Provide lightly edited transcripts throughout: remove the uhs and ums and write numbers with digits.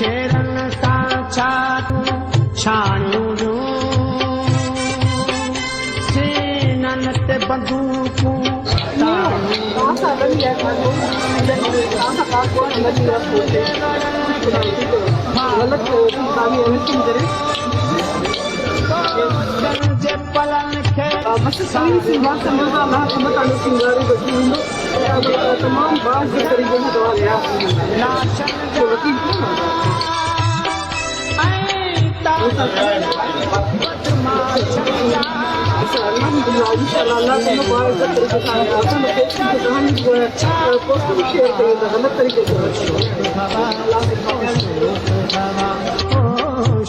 Sheeran सां छा तूं छाणियूं सीनन ते बंदूकूं जे पलनि खे तमाम बात तरीके से दवा लिया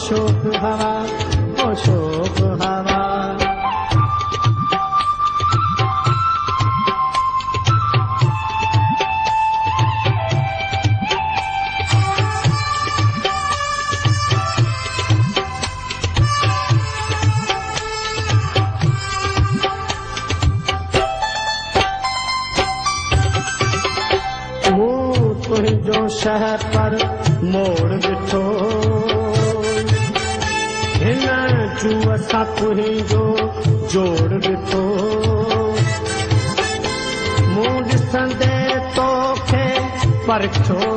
शोक हवा ओ शोक हवा तुंहिंजो शहर पर मोड़ ॾिठो हिन जूअ सां तुंहिंजो जोड़ ॾिठो मूं ॾिसंदे तोखे परखियो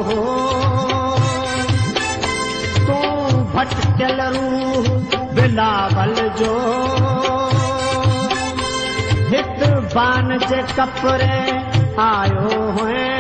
तूं भटकियल रूह बिलावल जो हिकु बान जे कपिड़े आयो हुए